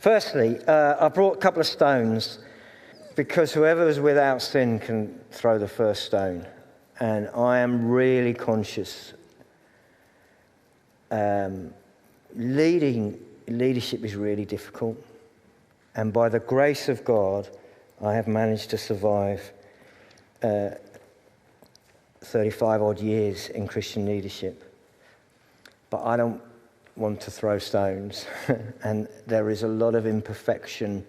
Firstly, I brought a couple of stones because whoever is without sin can throw the first stone. And I am really conscious. Leadership is really difficult. And by the grace of God, I have managed to survive 35 odd years in Christian leadership. But I don't want to throw stones. And there is a lot of imperfection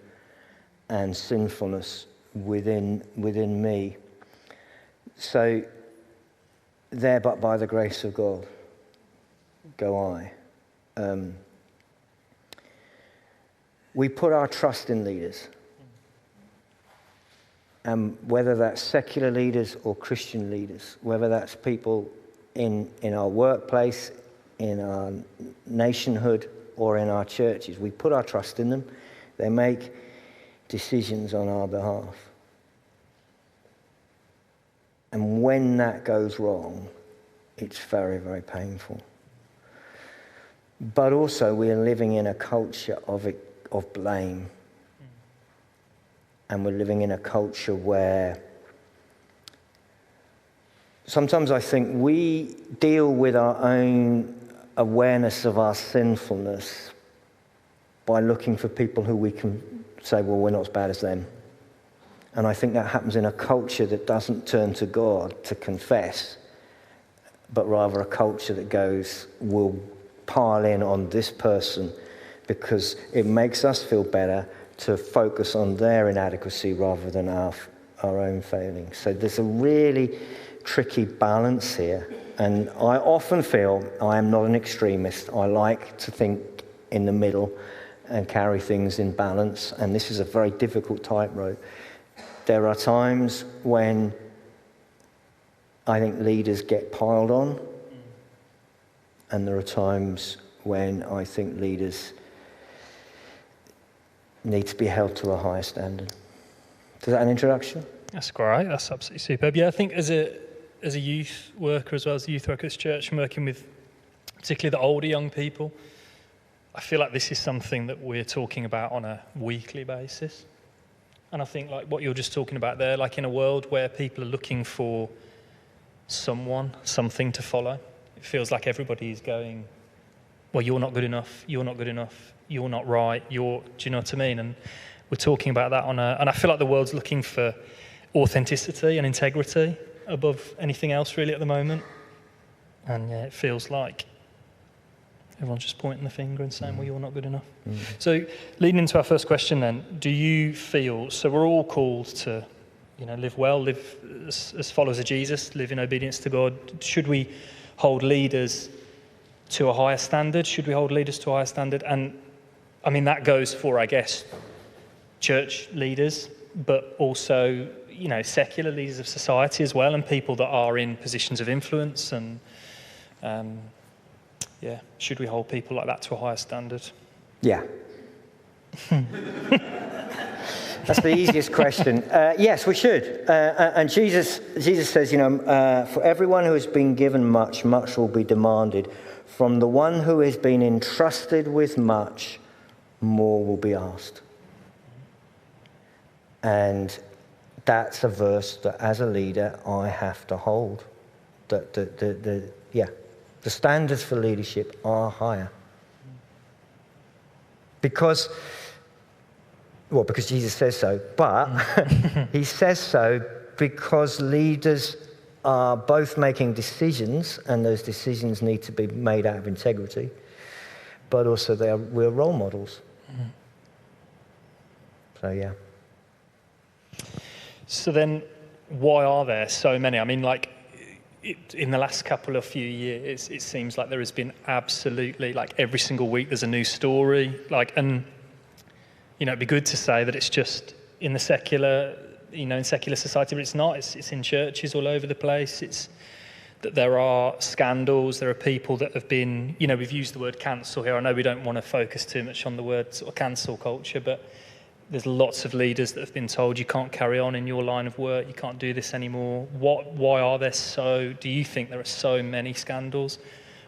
and sinfulness within me. So there, but by the grace of God, go I. We put our trust in leaders. And whether that's secular leaders or Christian leaders, whether that's people in our workplace, in our nationhood, or in our churches, we put our trust in them. They make decisions on our behalf. And when that goes wrong, it's very, very painful. But also, we are living in a culture of blame. And we're living in a culture where sometimes I think we deal with our own awareness of our sinfulness by looking for people who we can say, well, we're not as bad as them. And I think that happens in a culture that doesn't turn to God to confess, but rather a culture that goes, we'll pile in on this person because it makes us feel better to focus on their inadequacy rather than our own failings. So there's a really tricky balance here. And I often feel I am not an extremist. I like to think in the middle and carry things in balance. And this is a very difficult tightrope. There are times when I think leaders get piled on. And there are times when I think leaders need to be held to a higher standard. Is that an introduction? That's great. That's absolutely superb. Yeah, I think as a youth worker as well as a youth worker at this church, and working with particularly the older young people, I feel like this is something that we're talking about on a weekly basis. And I think like what you're just talking about there, like in a world where people are looking for something to follow, it feels like everybody is going, well, you're not good enough, you're not good enough, you're not right, do you know what I mean? And we're talking about that and I feel like the world's looking for authenticity and integrity above anything else really at the moment. And yeah, it feels like everyone's just pointing the finger and saying, well, you're not good enough. So leading into our first question then, do you feel, so we're all called to, live well, live as followers of Jesus, live in obedience to God. Should we hold leaders to a higher standard? Should we hold leaders to a higher standard? And I mean, that goes for, I guess, church leaders, but also, secular leaders of society as well, and people that are in positions of influence. And should we hold people like that to a higher standard? Yeah. That's the easiest question. Yes, we should. And Jesus says, for everyone who has been given much, much will be demanded. From the one who has been entrusted with much, more will be asked. And that's a verse that, as a leader, I have to hold. The standards for leadership are higher. Because Jesus says so, but he says so because leaders are both making decisions, and those decisions need to be made out of integrity, but also we're role models. So, yeah. So then, why are there so many? I mean, in the last few years, it seems like there has been absolutely, every single week there's a new story. It'd be good to say that it's just in the secular, in secular society, but it's not. It's in churches all over the place. It's that there are scandals. There are people that have been, we've used the word cancel here. I know we don't want to focus too much on the word sort of cancel culture, but there's lots of leaders that have been told you can't carry on in your line of work, you can't do this anymore. Why are there do you think there are so many scandals,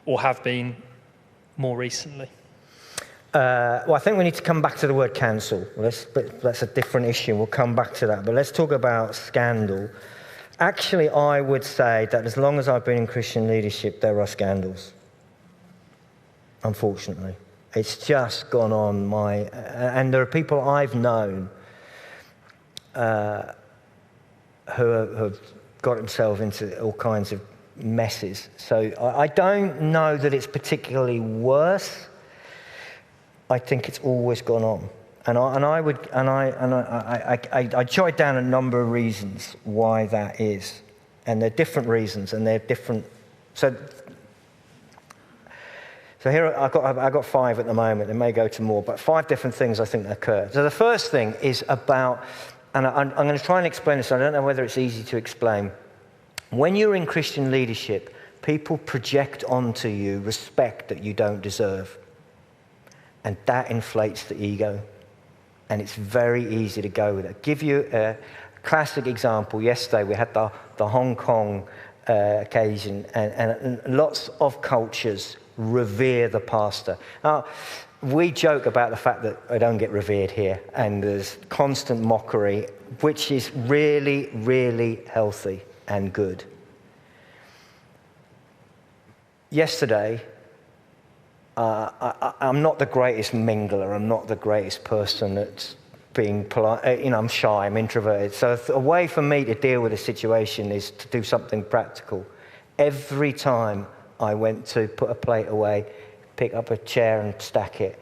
or have been more recently? Well, I think we need to come back to the word cancel. But that's a different issue. We'll come back to that. But let's talk about scandal. Actually, I would say that as long as I've been in Christian leadership, there are scandals. Unfortunately. It's just gone on and there are people I've known who have got themselves into all kinds of messes. So I don't know that it's particularly worse. I think it's always gone on, I jotted down a number of reasons why that is, and they're different reasons, and they're different. So here I've got 5 at the moment. It may go to more, but 5 different things I think occur. So the first thing is about, and I'm going to try and explain this. I don't know whether it's easy to explain. When you're in Christian leadership, people project onto you respect that you don't deserve. And that inflates the ego. And it's very easy to go with it. I'll give you a classic example. Yesterday we had the Hong Kong occasion, and lots of cultures revere the pastor. Now, we joke about the fact that I don't get revered here, and there's constant mockery, which is really, really healthy and good. Yesterday, I'm not the greatest mingler. I'm not the greatest person that's being polite. I'm shy. I'm introverted. So a way for me to deal with a situation is to do something practical. Every time I went to put a plate away, pick up a chair and stack it,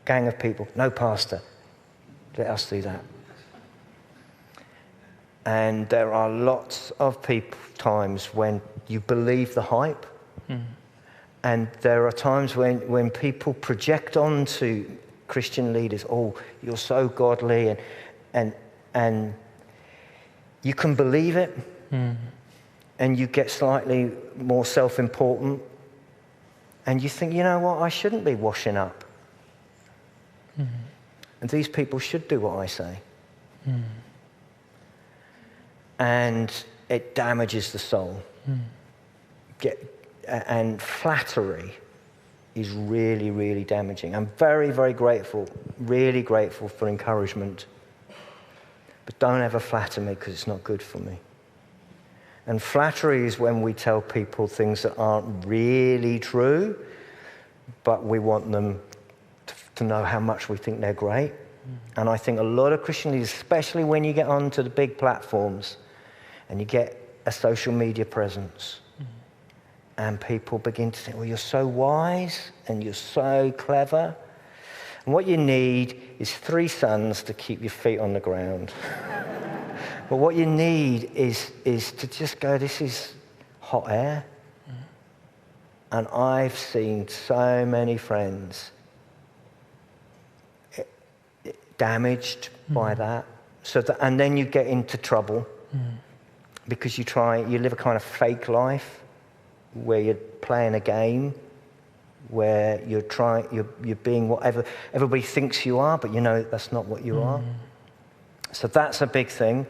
gang of people, no pastor, let us do that. And there are lots of times when you believe the hype. Mm. And there are times when people project onto Christian leaders, oh, you're so godly, and you can believe it, and you get slightly more self-important, and you think, you know what, I shouldn't be washing up. And these people should do what I say. And it damages the soul. And flattery is really, really damaging. I'm very, very grateful, really grateful for encouragement. But don't ever flatter me because it's not good for me. And flattery is when we tell people things that aren't really true, but we want them to know how much we think they're great. And I think a lot of Christian leaders, especially when you get onto the big platforms and you get a social media presence, and people begin to think, well, you're so wise and you're so clever. And what you need is 3 sons to keep your feet on the ground. But what you need is to just go, this is hot air. And I've seen so many friends damaged by that. And then you get into trouble because you live a kind of fake life, where you're playing a game, where you're being whatever everybody thinks you are, but you know that's not what you are. So that's a big thing.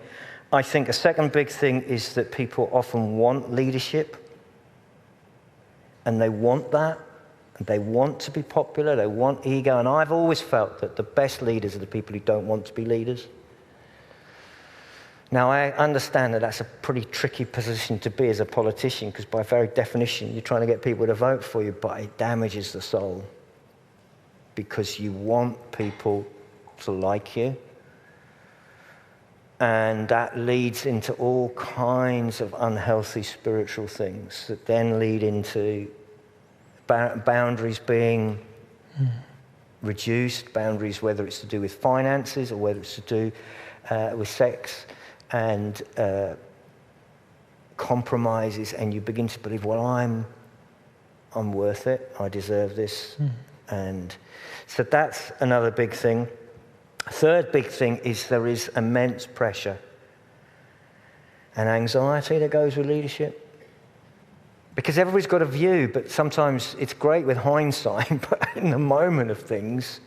I think a second big thing is that people often want leadership, and they want that, and they want to be popular, they want ego, and I've always felt that the best leaders are the people who don't want to be leaders. Now, I understand that that's a pretty tricky position to be as a politician, because by very definition, you're trying to get people to vote for you, but it damages the soul because you want people to like you. And that leads into all kinds of unhealthy spiritual things that then lead into boundaries being reduced, boundaries whether it's to do with finances or whether it's to do with sex, and compromises, and you begin to believe, well, I'm worth it, I deserve this. And so that's another big thing. Third big thing is there is immense pressure and anxiety that goes with leadership. Because everybody's got a view, but sometimes it's great with hindsight, but in the moment of things,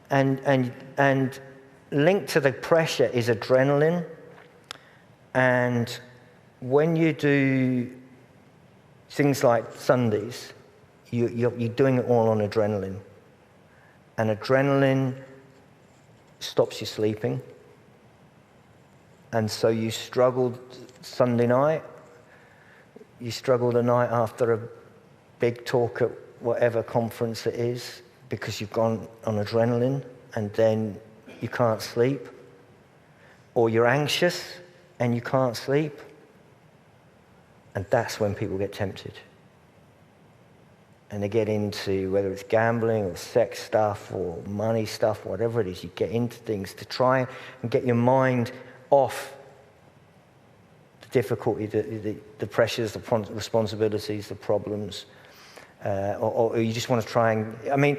and linked to the pressure is adrenaline. And when you do things like Sundays, you're doing it all on adrenaline. And adrenaline stops you sleeping. And so you struggled Sunday night, you struggle the night after a big talk at whatever conference it is because you've gone on adrenaline and then you can't sleep. Or you're anxious and you can't sleep. And that's when people get tempted. And they get into, whether it's gambling or sex stuff or money stuff, whatever it is, you get into things to try and get your mind off the difficulty, the pressures, the responsibilities, the problems, or you just want to try and, I mean,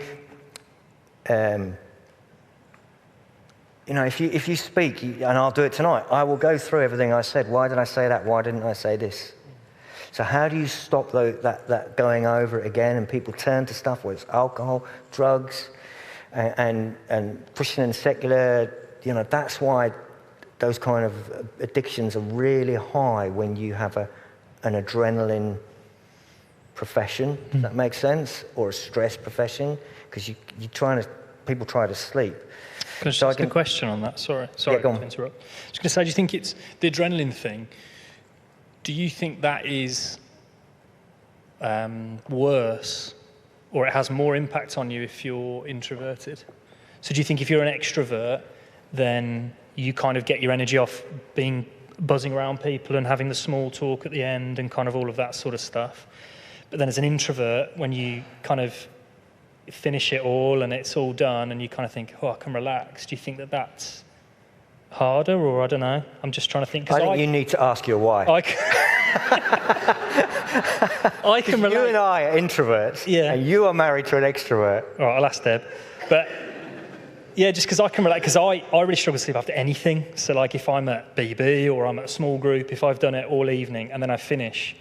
you know, if you speak, and I'll do it tonight, I will go through everything I said. Why did I say that? Why didn't I say this? So how do you stop that going over it again? And people turn to stuff, whether it's alcohol, drugs, and Christian and secular. You know, that's why those kind of addictions are really high when you have an adrenaline profession. Does that make sense? Or a stress profession, because people try to sleep. Can I just ask a question on that? Sorry yeah, go on. to interrupt. I was going to say, do you think it's the adrenaline thing? Do you think that is worse, or it has more impact on you if you're introverted? So do you think if you're an extrovert, then you kind of get your energy off buzzing around people and having the small talk at the end and kind of all of that sort of stuff? But then as an introvert, when you kind of finish it all and it's all done and you kind of think, oh, I can relax, do you think that that's harder, or I don't know? I'm just trying to think. I think you need to ask your wife. I can relate. You and I are introverts, yeah, and you are married to an extrovert. All right, I'll ask Deb. But yeah, just because I can relate, because I really struggle to sleep after anything. So like if I'm at BB or I'm at a small group, if I've done it all evening and then I finish,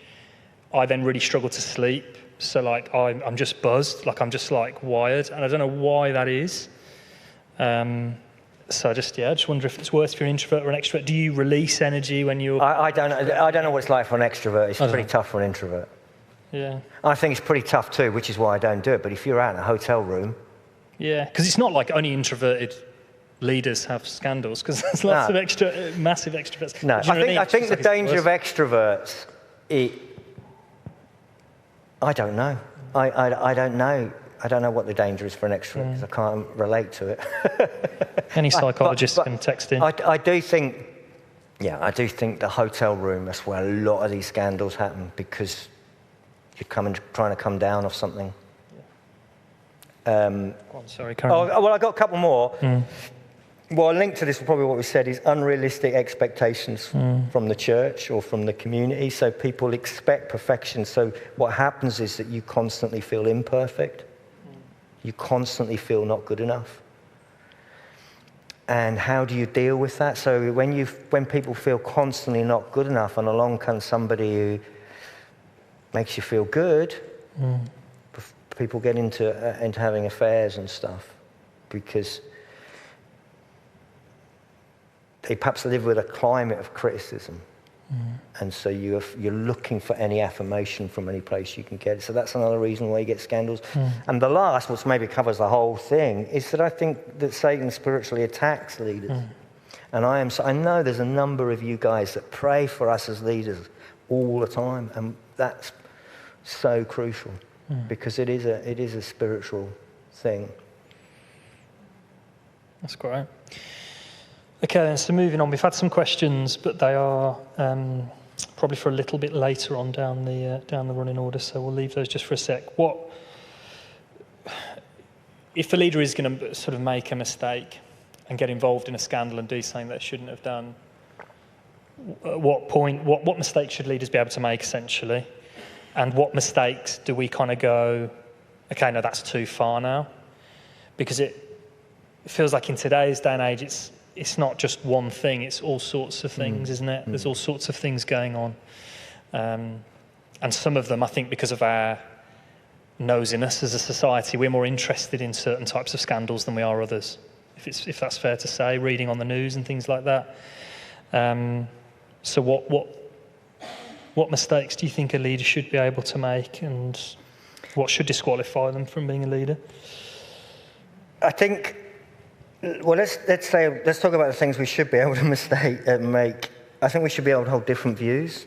I then really struggle to sleep. So like I'm just buzzed, like I'm just like wired, and I don't know why that is. So I just wonder if it's worse if you're an introvert or an extrovert. Do you release energy when you're... I don't know what it's like for an extrovert. It's pretty tough for an introvert. Yeah. I think it's pretty tough too, which is why I don't do it. But if you're out in a hotel room... Yeah, because it's not like only introverted leaders have scandals, because there's lots of massive extroverts. No, I think the danger of extroverts... I don't know. I don't know. I don't know what the danger is for an extrovert because I can't relate to it. Any psychologist can text in. I do think the hotel room, that's where a lot of these scandals happen, because you're trying to come down off something. Sorry, Karen. Well, I got a couple more. Well, a link to this, probably what we said, is unrealistic expectations from the church or from the community. So people expect perfection. So what happens is that you constantly feel imperfect. You constantly feel not good enough. And how do you deal with that? So when people feel constantly not good enough, and along comes somebody who makes you feel good, people get into having affairs and stuff, because they perhaps live with a climate of criticism. And so you're looking for any affirmation from any place you can get it. So that's another reason why you get scandals. And the last, which maybe covers the whole thing, is that I think that Satan spiritually attacks leaders. And I know there's a number of you guys that pray for us as leaders all the time, and that's so crucial because it is a spiritual thing. That's great. Okay, then, so moving on, we've had some questions, but they are probably for a little bit later on down the running order, so we'll leave those just for a sec. If a leader is going to sort of make a mistake and get involved in a scandal and do something they shouldn't have done, at what point, what mistakes should leaders be able to make, essentially? And what mistakes do we kind of go, okay, no, that's too far now? Because it feels like in today's day and age, it's not just one thing, it's all sorts of things, isn't it? There's all sorts of things going on. And some of them, I think, because of our nosiness as a society, we're more interested in certain types of scandals than we are others, if that's fair to say, reading on the news and things like that. So what mistakes do you think a leader should be able to make, and what should disqualify them from being a leader? I think, well, let's talk about the things we should be able to make. I think we should be able to hold different views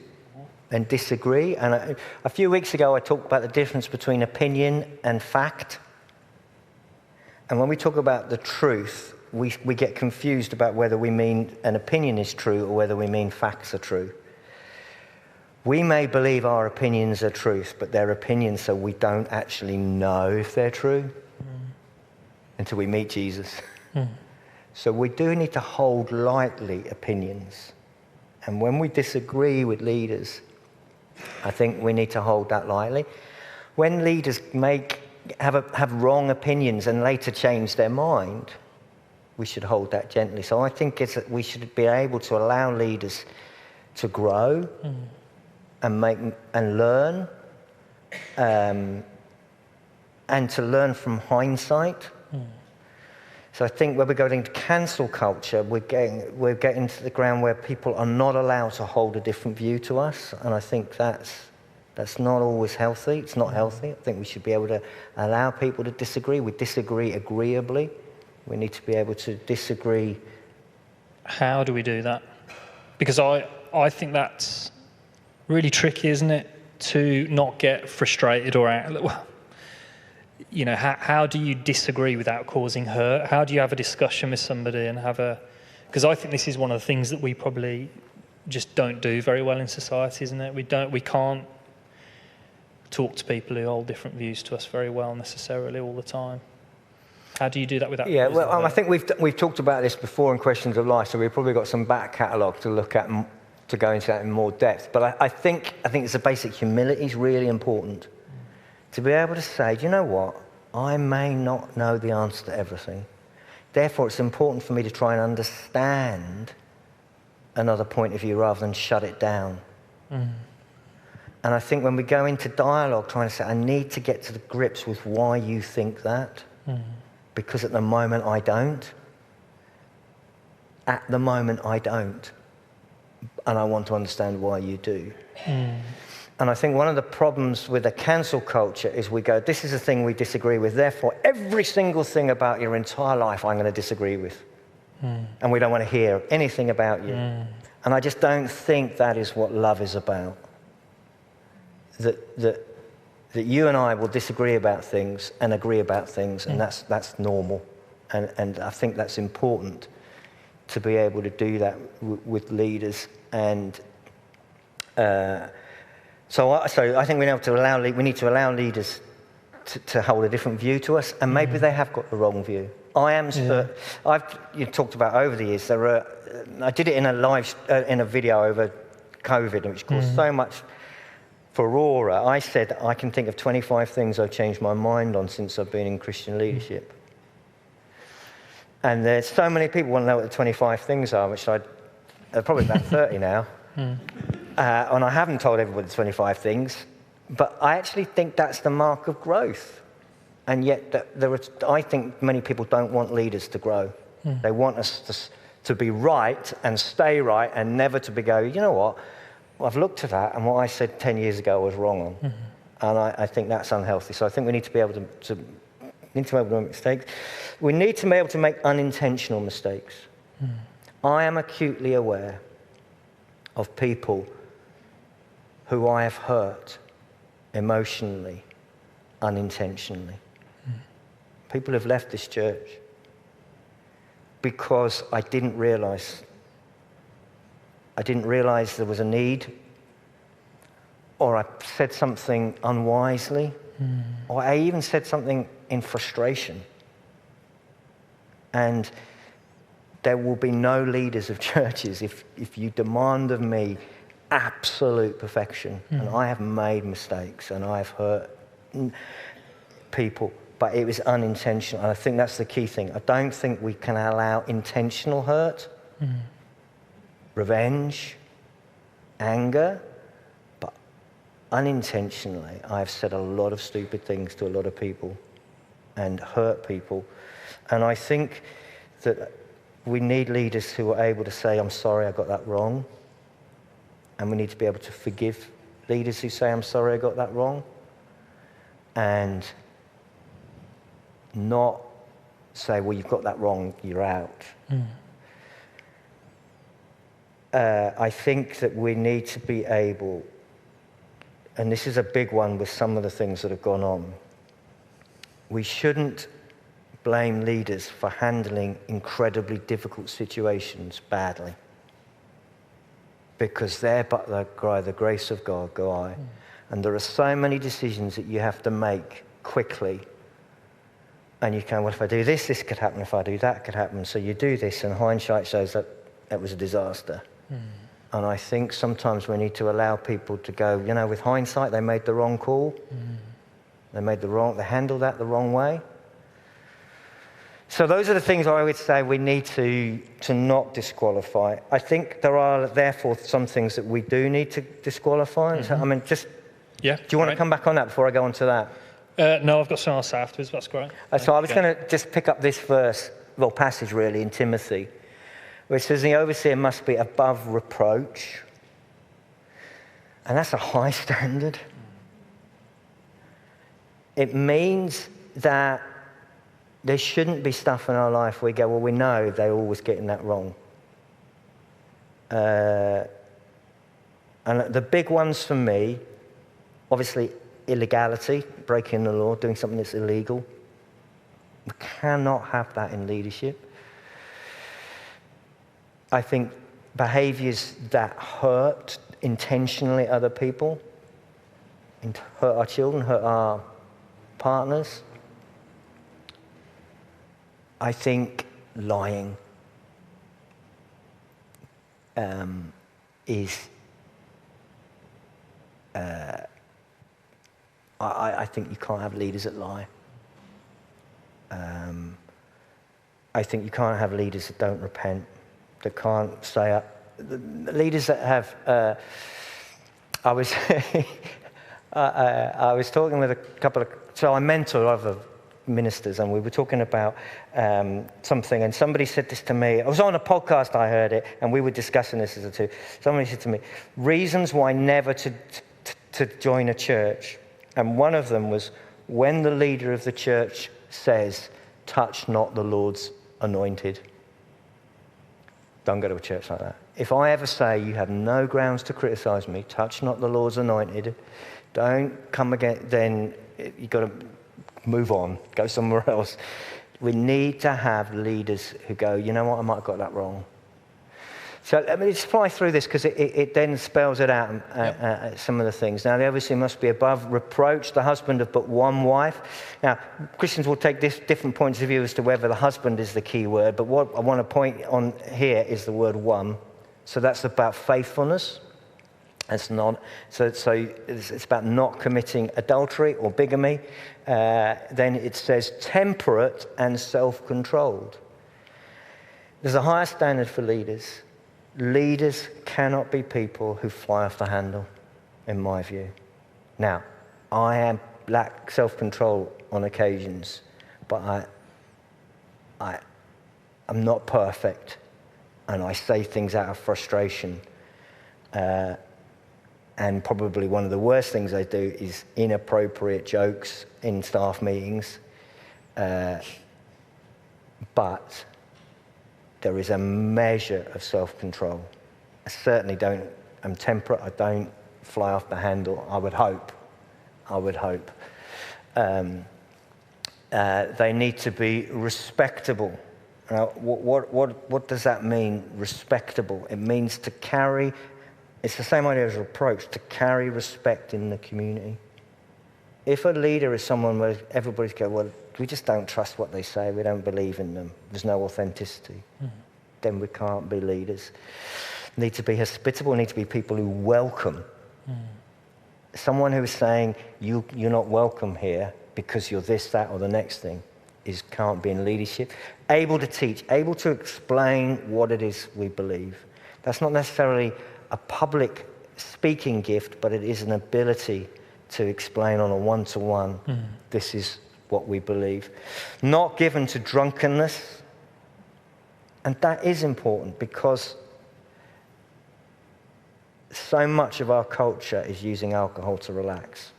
and disagree. And a few weeks ago, I talked about the difference between opinion and fact. And when we talk about the truth, we get confused about whether we mean an opinion is true or whether we mean facts are true. We may believe our opinions are truth, but they're opinions, so we don't actually know if they're true until we meet Jesus. So we do need to hold lightly opinions. And when we disagree with leaders, I think we need to hold that lightly. When leaders have wrong opinions and later change their mind, we should hold that gently. So I think we should be able to allow leaders to grow and learn, and to learn from hindsight. So I think when we're going to cancel culture, we're getting to the ground where people are not allowed to hold a different view to us, and I think that's not always healthy. It's not healthy. I think we should be able to allow people to disagree. We disagree agreeably. We need to be able to disagree. How do we do that? Because I think that's really tricky, isn't it? To not get frustrated or well, you know, how do you disagree without causing hurt? How do you have a discussion with somebody and because I think this is one of the things that we probably just don't do very well in society, isn't it? We can't talk to people who hold different views to us very well necessarily all the time. How do you do that without? Yeah, well, I think we've talked about this before in Questions of Life, so we've probably got some back catalogue to look at to go into that in more depth. But I think it's a basic humility is really important. To be able to say, do you know what? I may not know the answer to everything. Therefore, it's important for me to try and understand another point of view rather than shut it down. And I think when we go into dialogue trying to say, I need to get to the grips with why you think that, because at the moment I don't. At the moment I don't. And I want to understand why you do. And I think one of the problems with a cancel culture is we go, this is a thing we disagree with, therefore every single thing about your entire life I'm going to disagree with. And we don't want to hear anything about you. And I just don't think that is what love is about. That you and I will disagree about things and agree about things, and that's normal. And I think that's important to be able to do that with leaders. And so I think we need to allow leaders to hold a different view to us, and maybe they have got the wrong view. You talked about over the years. I did it in a video over COVID, which caused so much furore. I said I can think of 25 things I've changed my mind on since I've been in Christian leadership. And there's so many people want to know what the 25 things are, which they're probably about 30 now. And I haven't told everybody the 25 things, but I actually think that's the mark of growth. And yet I think many people don't want leaders to grow. They want us to be right and stay right and never to go, you know what, I've looked at that and what I said 10 years ago I was wrong on. And I think that's unhealthy. So I think we need to be able to make mistakes. We need to be able to make unintentional mistakes. I am acutely aware of people who I have hurt emotionally, unintentionally. People have left this church because I didn't realize there was a need, or I said something unwisely, or I even said something in frustration. And there will be no leaders of churches if you demand of me absolute perfection. And I have made mistakes and I have hurt people, but it was unintentional. And I think that's the key thing. I don't think we can allow intentional hurt, revenge, anger, but unintentionally I've said a lot of stupid things to a lot of people and hurt people. And I think that we need leaders who are able to say, I'm sorry, I got that wrong. And we need to be able to forgive leaders who say, I'm sorry, I got that wrong. And not say, well, you've got that wrong, you're out. I think that we need to be able, and this is a big one with some of the things that have gone on, we shouldn't blame leaders for handling incredibly difficult situations badly. Because there but the grace of God go I. And there are so many decisions that you have to make quickly. And you can, well, if I do this, this could happen. If I do that, could happen. So you do this, and hindsight shows that it was a disaster. And I think sometimes we need to allow people to go, you know, with hindsight, they made the wrong call. They handled that the wrong way. So those are the things I would say we need to not disqualify. I think there are therefore some things that we do need to disqualify. So, I mean, do you want to come back on that before I go on to that? No, I've got something else afterwards. That's great. So I was going to just pick up this passage really in Timothy, where it says the overseer must be above reproach. And that's a high standard. It means that there shouldn't be stuff in our life where we go, well, we know they're always getting that wrong. And the big ones for me, obviously, illegality, breaking the law, doing something that's illegal. We cannot have that in leadership. I think behaviors that hurt intentionally other people, hurt our children, hurt our partners. I think lying is. I think you can't have leaders that lie. I think you can't have leaders that don't repent, that can't say up. The leaders that have. I was talking with a couple of. So I mentor other ministers, and we were talking about something, and somebody said this to me. I was on a podcast, I heard it, and we were discussing this as a two. Somebody said to me, reasons why never to join a church. And one of them was when the leader of the church says, touch not the Lord's anointed. Don't go to a church like that. If I ever say you have no grounds to criticize me, touch not the Lord's anointed, don't come again, then you've got to move on, go somewhere else. We need to have leaders who go, you know what, I might have got that wrong. So let me just fly through this because it then spells it out, some of the things. Now, the overseer must be above reproach, the husband of but one wife. Now, Christians will take different points of view as to whether the husband is the key word, but what I want to point on here is the word one. So that's about faithfulness. It's not. So it's about not committing adultery or bigamy. Then it says temperate and self-controlled. There's a higher standard for leaders. Leaders cannot be people who fly off the handle, in my view. Now, I lack self-control on occasions, but I'm not perfect, and I say things out of frustration. And probably one of the worst things I do is inappropriate jokes in staff meetings. But there is a measure of self-control. I certainly I'm temperate, I don't fly off the handle, I would hope. They need to be respectable. Now, what does that mean, respectable? It means to carry, it's the same idea as reproach, to carry respect in the community. If a leader is someone where everybody's going, well, we just don't trust what they say, we don't believe in them, there's no authenticity, then we can't be leaders. Need to be hospitable, need to be people who welcome. Someone who is saying, you're not welcome here because you're this, that, or the next thing, can't be in leadership. Able to teach, able to explain what it is we believe. That's not necessarily a public speaking gift, but it is an ability to explain on a one-to-one, this is what we believe. Not given to drunkenness. And that is important because so much of our culture is using alcohol to relax.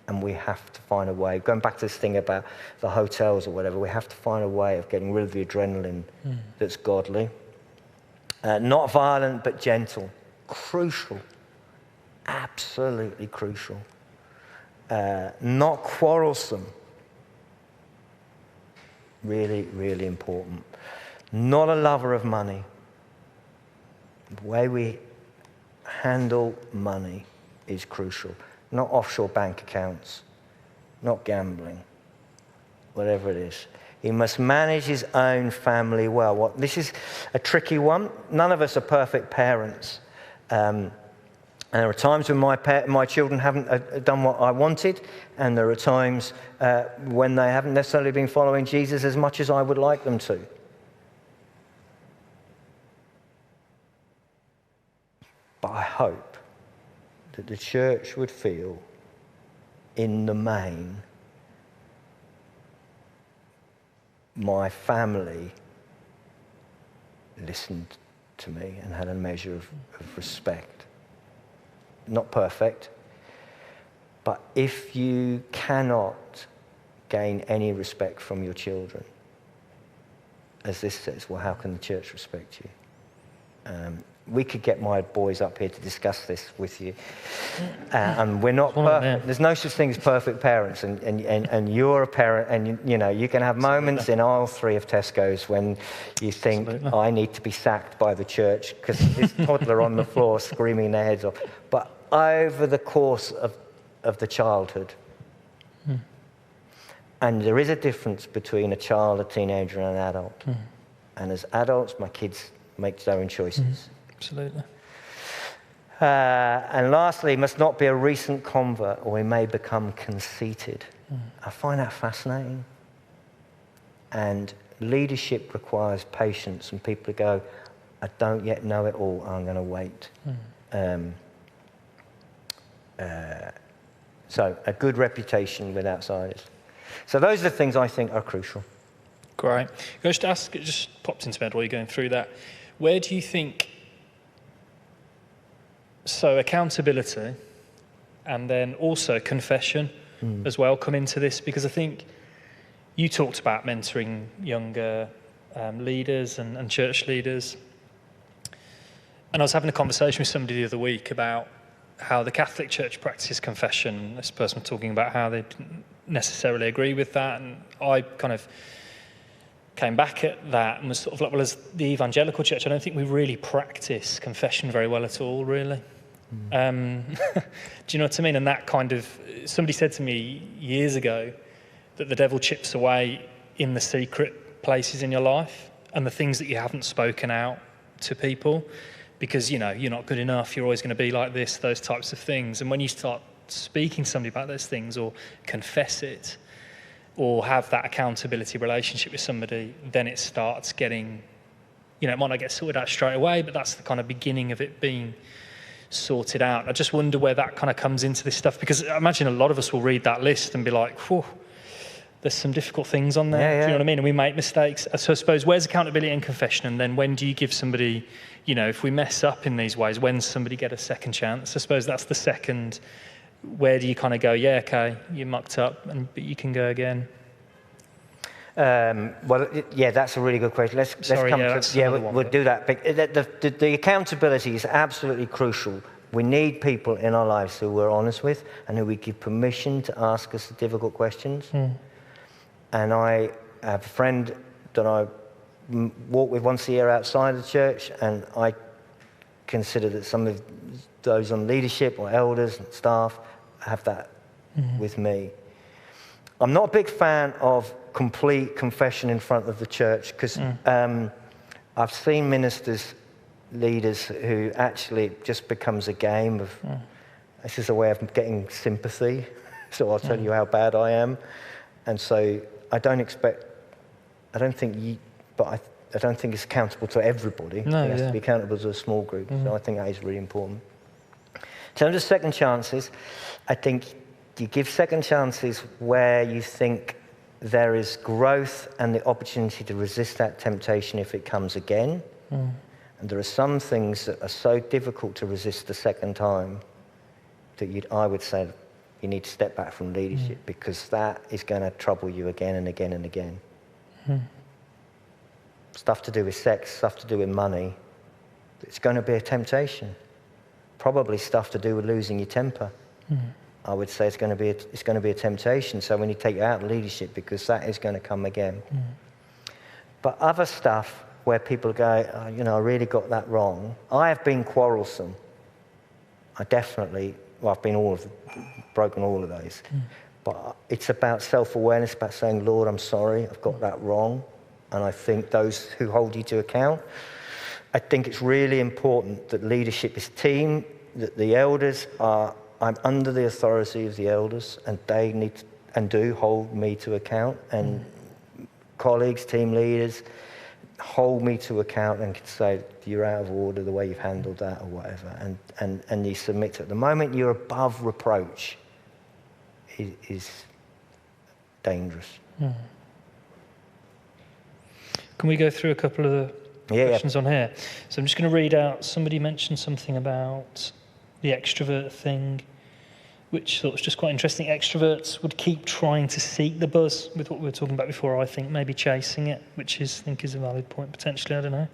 And we have to find a way, going back to this thing about the hotels or whatever, we have to find a way of getting rid of the adrenaline that's godly. Not violent, but gentle. Crucial. Absolutely crucial. Not quarrelsome. Really, really important. Not a lover of money. The way we handle money is crucial. Not offshore bank accounts, not gambling, whatever it is. He must manage his own family well. This is a tricky one. None of us are perfect parents. And there are times when my children haven't done what I wanted, and there are times when they haven't necessarily been following Jesus as much as I would like them to. But I hope that the church would feel, in the main, my family listened to me and had a measure of respect. Not perfect, but if you cannot gain any respect from your children, as this says, well, how can the church respect you? We could get my boys up here to discuss this with you. And we're not perfect. There's no such thing as perfect parents. And you're a parent, and you can have moments in aisle 3 of Tesco's when you think, I need to be sacked by the church because this toddler on the floor screaming their heads off. But over the course of the childhood, and there is a difference between a child, a teenager, and an adult. And as adults, my kids make their own choices. Absolutely. And lastly, must not be a recent convert, or he may become conceited. I find that fascinating. And leadership requires patience, and people go, I don't yet know it all, I'm going to wait. So a good reputation with outsiders. So those are the things I think are crucial. Great. Can I just ask, it just popped into my head while you're going through that, where do you think, so accountability and then also confession as well come into this? Because I think you talked about mentoring younger leaders and church leaders. And I was having a conversation with somebody the other week about how the Catholic Church practices confession. This person was talking about how they didn't necessarily agree with that. And I kind of came back at that and was sort of like, well, as the evangelical church, I don't think we really practice confession very well at all, really. Do you know what I mean? And that kind of, somebody said to me years ago that the devil chips away in the secret places in your life and the things that you haven't spoken out to people because, you're not good enough, you're always going to be like this, those types of things. And when you start speaking to somebody about those things or confess it, or have that accountability relationship with somebody, then it starts getting, it might not get sorted out straight away, but that's the kind of beginning of it being sorted out. I just wonder where that kind of comes into this stuff, because I imagine a lot of us will read that list and be like, whew, there's some difficult things on there. Yeah. Do you know what I mean? And we make mistakes. So I suppose, where's accountability and confession? And then when do you give somebody, if we mess up in these ways, when does somebody get a second chance? I suppose that's the second. Where do you kind of go, yeah, okay, you mucked up, but you can go again? That's a really good question. Let's come to we'll do that. The accountability is absolutely crucial. We need people in our lives who we're honest with and who we give permission to ask us the difficult questions. And I have a friend that I walk with once a year outside the church, and I consider that some of those on leadership or elders and staff have that with me. I'm not a big fan of complete confession in front of the church because I've seen ministers, leaders who actually it just becomes a game of this is a way of getting sympathy, so I'll tell you how bad I am. And so I don't think it's accountable to everybody. It has to be accountable to a small group. So I think that is really important. In terms of second chances, I think you give second chances where you think there is growth and the opportunity to resist that temptation if it comes again. And there are some things that are so difficult to resist the second time that I would say, you need to step back from leadership because that is going to trouble you again and again and again. Stuff to do with sex, stuff to do with money. It's going to be a temptation. Probably stuff to do with losing your temper. I would say it's going to be a temptation. So we need to take you out of leadership because that is going to come again. But other stuff where people go, oh, you know, I really got that wrong. I have been quarrelsome. I've been broken all of those. But it's about self-awareness, about saying, Lord, I'm sorry, I've got that wrong. And I think those who hold you to account, I think it's really important that leadership is team, that the elders are, I'm under the authority of the elders, and they need to, and do hold me to account, and colleagues, team leaders, hold me to account and can say, you're out of order the way you've handled that or whatever, and you submit to it. The moment you're above reproach is dangerous. Can we go through a couple of the questions on here? So I'm just going to read out, somebody mentioned something about the extrovert thing, which I thought was just quite interesting. Extroverts would keep trying to seek the buzz with what we were talking about before, I think, maybe chasing it, which I think is a valid point, potentially, I don't know.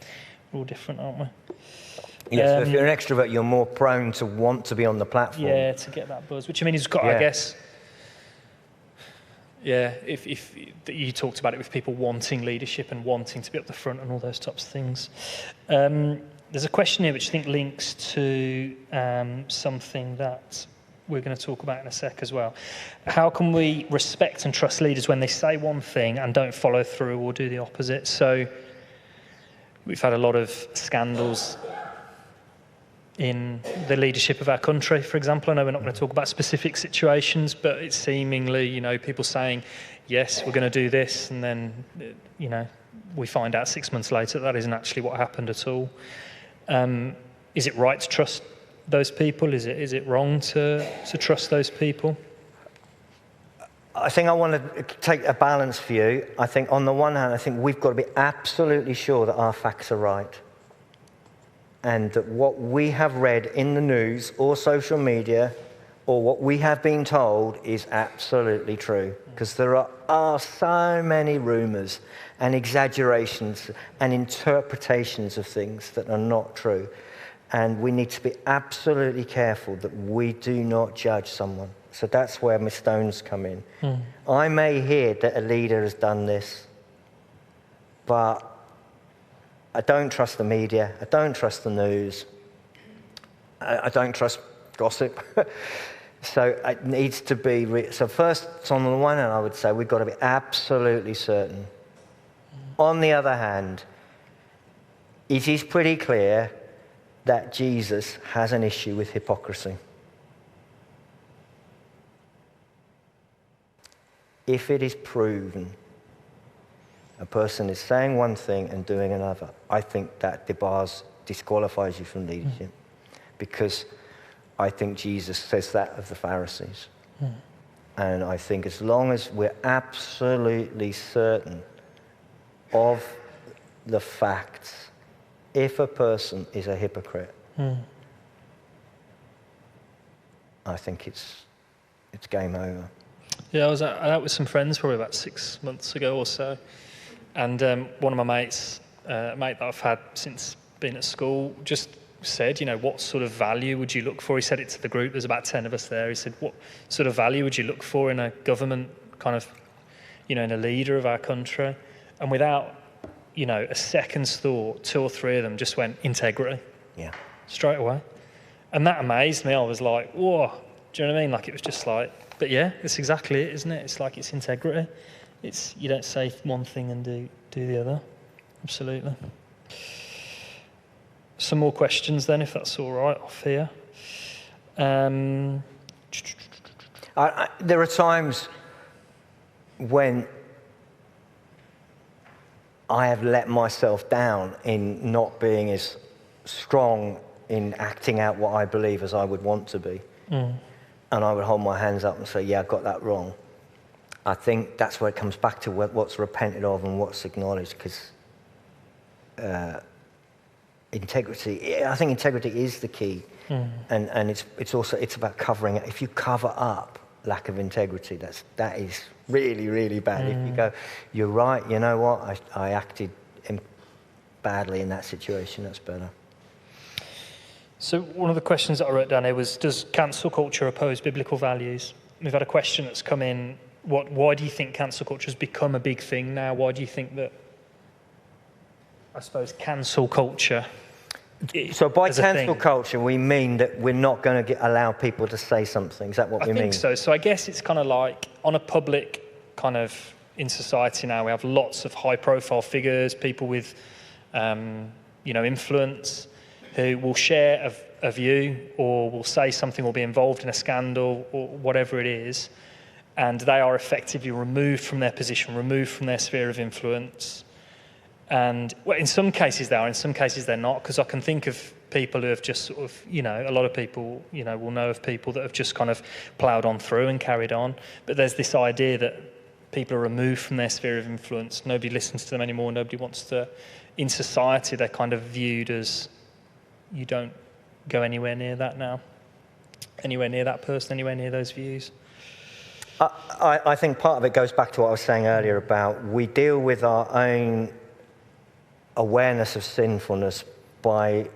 We're all different, aren't we? Yes, so if you're an extrovert, you're more prone to want to be on the platform. Yeah, to get that buzz, which I mean, has got, I guess, if you talked about it with people wanting leadership and wanting to be up the front and all those types of things. There's a question here which I think links to something that we're going to talk about in a sec as well. How can we respect and trust leaders when they say one thing and don't follow through or do the opposite? So we've had a lot of scandals in the leadership of our country, for example. I know we're not going to talk about specific situations, but it's seemingly, you know, people saying, yes, we're going to do this, and then, you know, we find out 6 months later that isn't actually what happened at all. Is it right to trust those people? Is it wrong to trust those people? I think I want to take a balanced view. I think on the one hand, I think we've got to be absolutely sure that our facts are right, and that what we have read in the news or social media or what we have been told is absolutely true. Because there are so many rumours and exaggerations and interpretations of things that are not true. And we need to be absolutely careful that we do not judge someone. So that's where my stones come in. I may hear that a leader has done this, but I don't trust the media, I don't trust the news, I don't trust gossip. So it needs to be, so first, on the one hand, I would say we've got to be absolutely certain. On the other hand, it is pretty clear that Jesus has an issue with hypocrisy. If it is proven a person is saying one thing and doing another, I think that disqualifies you from leadership. Because I think Jesus says that of the Pharisees. And I think as long as we're absolutely certain of the facts, if a person is a hypocrite, I think it's game over. Yeah, I was out with some friends probably about 6 months ago or so. And one of my mates, a mate that I've had since being at school, just said, you know, what sort of value would you look for? He said it to the group, there's about 10 of us there. He said, what sort of value would you look for in a government kind of, you know, in a leader of our country? And without, you know, a second's thought, 2 or 3 of them just went, integrity. Yeah. Straight away. And that amazed me. I was like, whoa, do you know what I mean? Like, it was just like, but yeah, it's exactly it, isn't it? It's like, it's integrity. It's, you don't say one thing and do the other. Absolutely. Some more questions then, if that's all right, off here. There are times when I have let myself down in not being as strong in acting out what I believe as I would want to be. And I would hold my hands up and say, yeah, I got that wrong. I think that's where it comes back to what's repented of and what's acknowledged, because integrity, I think integrity is the key. And it's also about covering it. If you cover up, lack of integrity. That is really, really bad. If you go, you're right, you know what, I acted badly in that situation, that's better. So one of the questions that I wrote down here was, does cancel culture oppose biblical values? We've had a question that's come in, why do you think cancel culture has become a big thing now? Why do you think that, I suppose, cancel culture So by as a cancel thing? culture, we mean that we're not going to allow people to say something. Is that what we mean? I think so. So I guess it's kind of like on a public kind of, in society now, we have lots of high profile figures, people with, influence, who will share a view or will say something or be involved in a scandal or whatever it is. And they are effectively removed from their position, removed from their sphere of influence. And well, in some cases they are, in some cases they're not, because I can think of people who have just sort of, a lot of people, will know of people that have just kind of ploughed on through and carried on. But there's this idea that people are removed from their sphere of influence. Nobody listens to them anymore. Nobody wants to. In society, they're kind of viewed as, you don't go anywhere near that now. Anywhere near that person, anywhere near those views. I think part of it goes back to what I was saying earlier about we deal with our own awareness of sinfulness by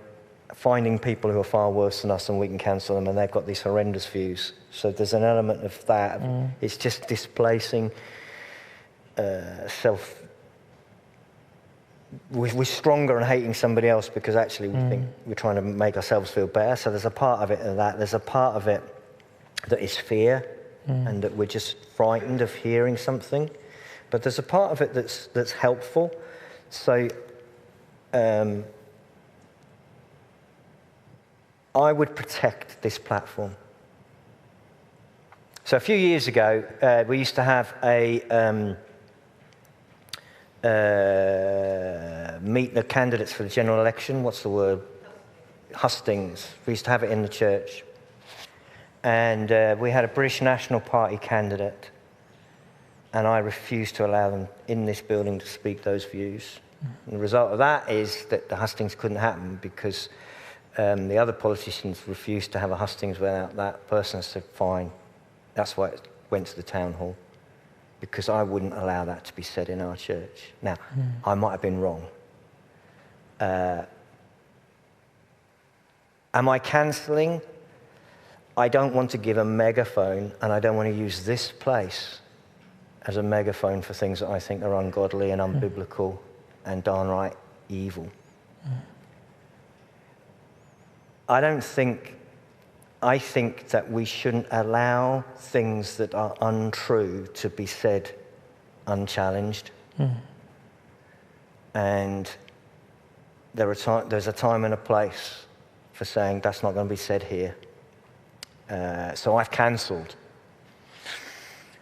finding people who are far worse than us and we can cancel them, and they've got these horrendous views. So there's an element of that. It's just displacing self. We're stronger in hating somebody else because actually we think we're trying to make ourselves feel better. So there's a part of it of that. There's a part of it that is fear and that we're just frightened of hearing something. But there's a part of it that's helpful. So I would protect this platform. So a few years ago, we used to have a meet the candidates for the general election. What's the word? Hustings. We used to have it in the church. And we had a British National Party candidate. And I refused to allow them in this building to speak those views. And the result of that is that the hustings couldn't happen because the other politicians refused to have a hustings without that person. I said, fine. That's why it went to the town hall. Because I wouldn't allow that to be said in our church. Now, I might have been wrong. Am I cancelling? I don't want to give a megaphone, and I don't want to use this place as a megaphone for things that I think are ungodly and unbiblical and downright evil. I think that we shouldn't allow things that are untrue to be said unchallenged. And there's a time and a place for saying that's not going to be said here. So I've cancelled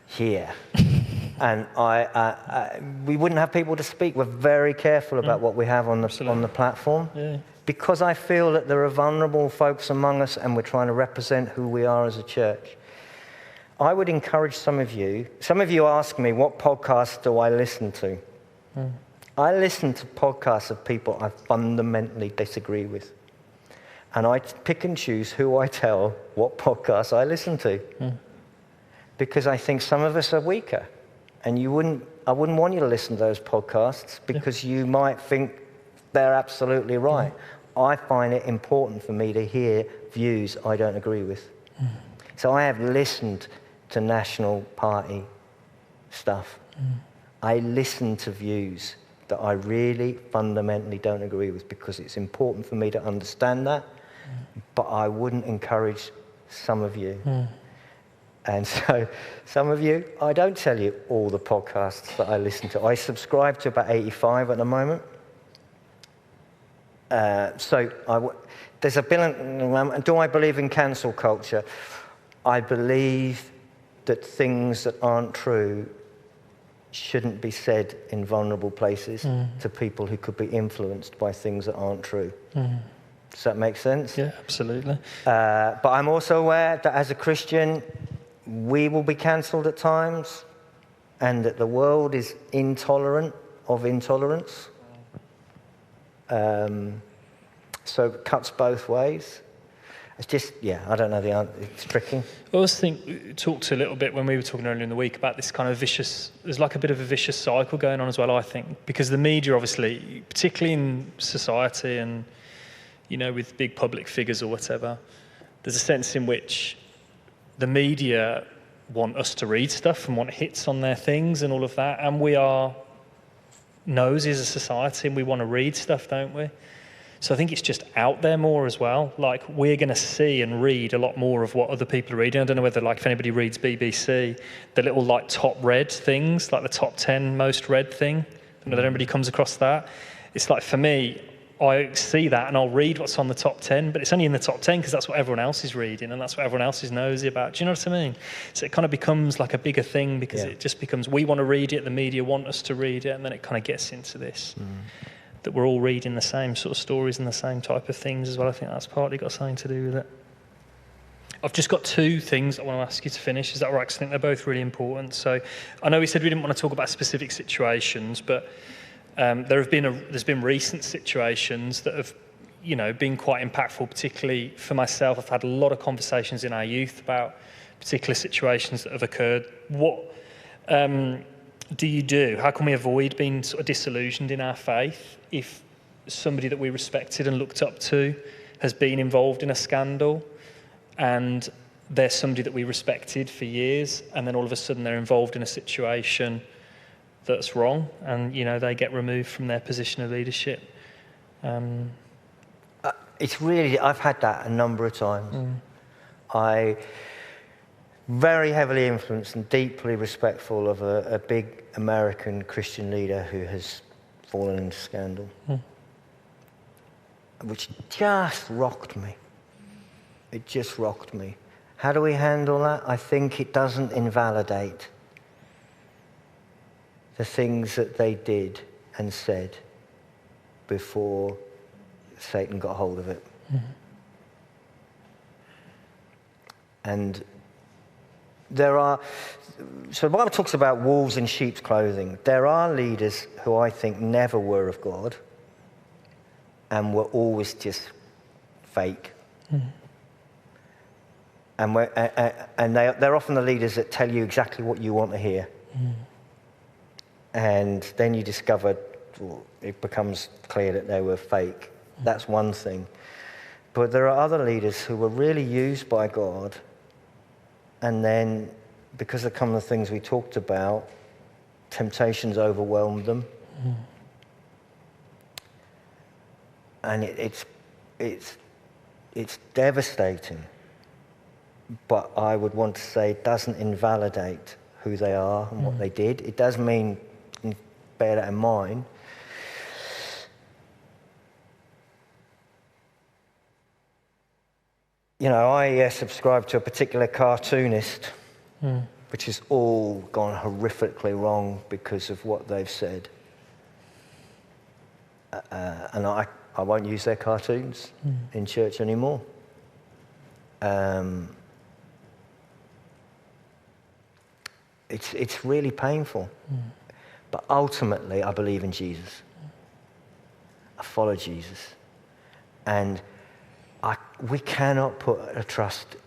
here. And we wouldn't have people to speak. We're very careful about what we have on the platform. Yeah. Because I feel that there are vulnerable folks among us and we're trying to represent who we are as a church. I would encourage some of you ask me, what podcasts do I listen to? I listen to podcasts of people I fundamentally disagree with. And I pick and choose who I tell what podcasts I listen to. Because I think some of us are weaker. And I wouldn't want you to listen to those podcasts because you might think they're absolutely right. I find it important for me to hear views I don't agree with. So I have listened to National Party stuff. I listen to views that I really fundamentally don't agree with because it's important for me to understand that, but I wouldn't encourage some of you. And so some of you, I don't tell you all the podcasts that I listen to. I subscribe to about 85 at the moment. There's a bill. Do I believe in cancel culture? I believe that things that aren't true shouldn't be said in vulnerable places to people who could be influenced by things that aren't true. Does that make sense? Yeah, absolutely. But I'm also aware that as a Christian, we will be cancelled at times, and that the world is intolerant of intolerance. So it cuts both ways. It's just, I don't know the answer. It's tricky. I always think we talked a little bit when we were talking earlier in the week about this kind of there's like a bit of a vicious cycle going on as well, I think, because the media, obviously, particularly in society and, with big public figures or whatever, there's a sense in which the media want us to read stuff and want hits on their things and all of that, and we are nosy as a society and we want to read stuff, don't we? So I think it's just out there more as well. Like, we're going to see and read a lot more of what other people are reading. I don't know whether, like, if anybody reads BBC, the little, like, top read things, like the top 10 most read thing. I don't know if anybody comes across that. It's like, for me, I see that and I'll read what's on the top 10, but it's only in the top 10 because that's what everyone else is reading and that's what everyone else is nosy about. Do you know what I mean? So it kind of becomes like a bigger thing because it just becomes, we want to read it, the media want us to read it, and then it kind of gets into this. That we're all reading the same sort of stories and the same type of things as well. I think that's partly got something to do with it. I've just got two things I want to ask you to finish. Is that right? Because I think they're both really important. So I know we said we didn't want to talk about specific situations, but there's been recent situations that have, been quite impactful, particularly for myself. I've had a lot of conversations in our youth about particular situations that have occurred. What do you do? How can we avoid being sort of disillusioned in our faith if somebody that we respected and looked up to has been involved in a scandal and there's somebody that we respected for years and then all of a sudden they're involved in a situation that's wrong and, they get removed from their position of leadership? It's really, I've had that a number of times. I very heavily influenced and deeply respectful of a big American Christian leader who has fallen into scandal, which just rocked me. It just rocked me. How do we handle that? I think it doesn't invalidate the things that they did and said before Satan got hold of it. And so the Bible talks about wolves in sheep's clothing. There are leaders who I think never were of God and were always just fake. And they're often the leaders that tell you exactly what you want to hear. And then you discover, it becomes clear that they were fake. That's one thing. But there are other leaders who were really used by God, and then, because of some of the things we talked about, temptations overwhelmed them. And it's devastating. But I would want to say it doesn't invalidate who they are and what they did. It does mean, bear that in mind. I subscribe to a particular cartoonist, which has all gone horrifically wrong because of what they've said. And I won't use their cartoons in church anymore. It's really painful. But ultimately, I believe in Jesus. I follow Jesus. And we cannot put a trust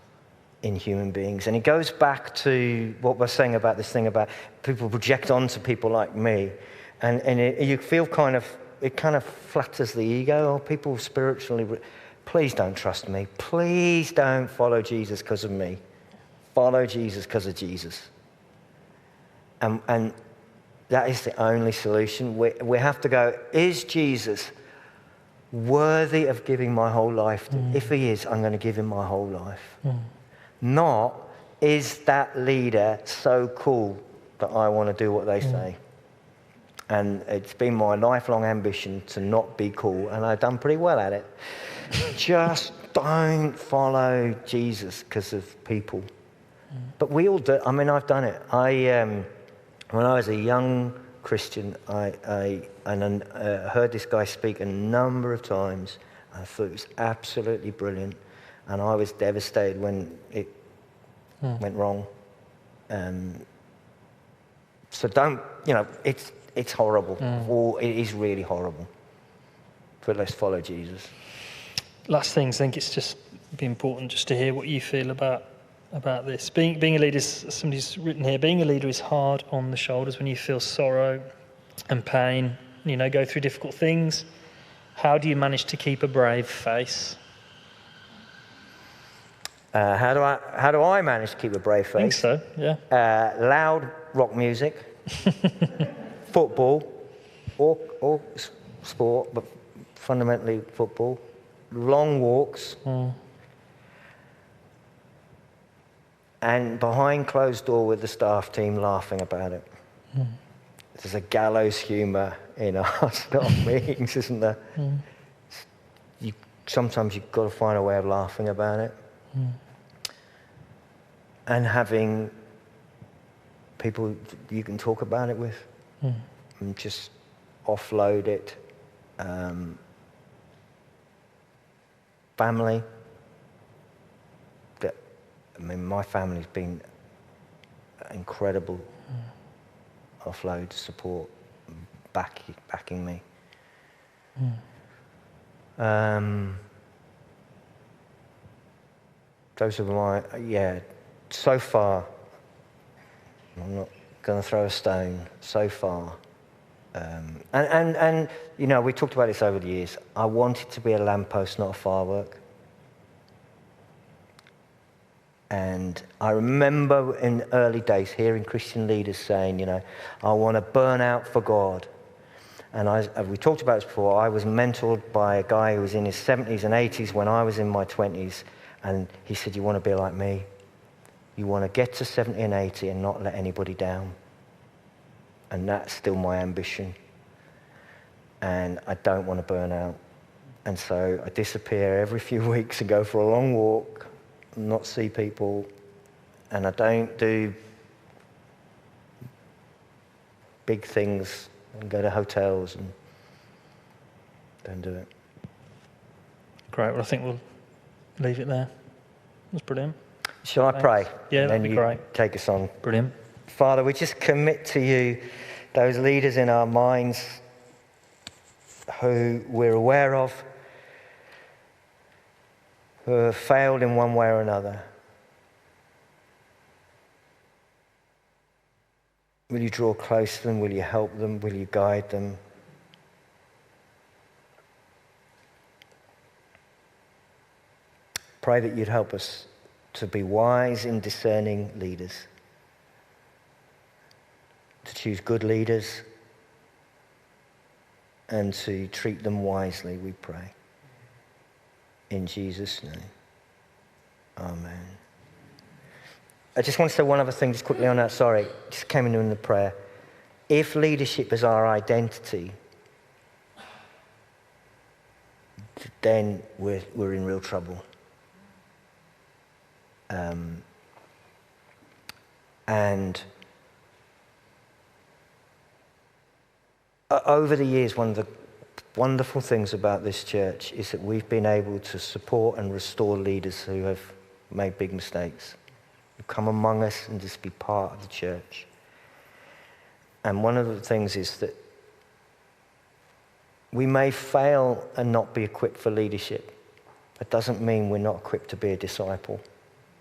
in human beings. And it goes back to what we're saying about this thing about people project onto people like me. And you feel it kind of flatters the ego. Oh, people spiritually, please don't trust me. Please don't follow Jesus because of me. Follow Jesus because of Jesus. And that is the only solution. We have to go, is Jesus worthy of giving my whole life to? If he is, I'm going to give him my whole life. Not, is that leader so cool that I want to do what they say? And it's been my lifelong ambition to not be cool, and I've done pretty well at it. Just don't follow Jesus because of people. But we all do. I mean, I've done it. When I was a young Christian, I heard this guy speak a number of times. I thought it was absolutely brilliant, and I was devastated when it went wrong. So don't, it's horrible. Or it is really horrible. But let's follow Jesus. Last things, I think it's just It'd be important just to hear what you feel about this. Being a leader, somebody's written here, being a leader is hard on the shoulders when you feel sorrow and pain, go through difficult things. How do you manage to keep a brave face? How do I manage to keep a brave face? I think so, yeah. Loud rock music, football, or sport, but fundamentally football, long walks, and behind closed door with the staff team laughing about it. There's a gallows humour in our staff meetings, isn't there? Sometimes you've got to find a way of laughing about it. And having people you can talk about it with and just offload it. Family. My family's been incredible offload support, backing me. Those are so far, I'm not going to throw a stone, so far. And we talked about this over the years. I wanted to be a lamppost, not a firework. And I remember in early days hearing Christian leaders saying, I want to burn out for God. And we talked about this before. I was mentored by a guy who was in his 70s and 80s when I was in my 20s. And he said, you want to be like me? You want to get to 70 and 80 and not let anybody down. And that's still my ambition. And I don't want to burn out. And so I disappear every few weeks and go for a long walk, not see people. And I don't do big things and go to hotels and don't do it. Great. Well, I think we'll leave it there. That's brilliant. Shall I pray? Yeah, that'd be great. Take us on. Brilliant. Father, we just commit to you those leaders in our minds who we're aware of, who have failed in one way or another. Will you draw close to them? Will you help them? Will you guide them? Pray that you'd help us to be wise in discerning leaders, to choose good leaders, and to treat them wisely, we pray. In Jesus' name. Amen. I just want to say one other thing just quickly on that. Sorry, just came in the prayer. If leadership is our identity, then we're in real trouble. And over the years, one of the wonderful things about this church is that we've been able to support and restore leaders who have made big mistakes, who come among us and just be part of the church. And one of the things is that we may fail and not be equipped for leadership. It doesn't mean we're not equipped to be a disciple.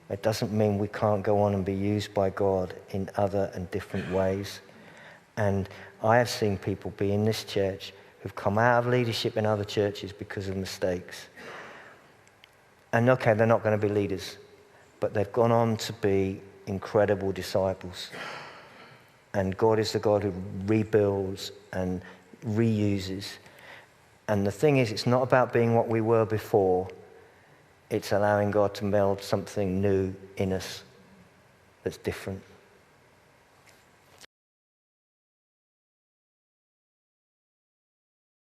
It doesn't mean we can't go on and be used by God in other and different ways. And I have seen people be in this church who've come out of leadership in other churches because of mistakes. And okay, they're not going to be leaders, but they've gone on to be incredible disciples. And God is the God who rebuilds and reuses. And the thing is, it's not about being what we were before. It's allowing God to meld something new in us that's different.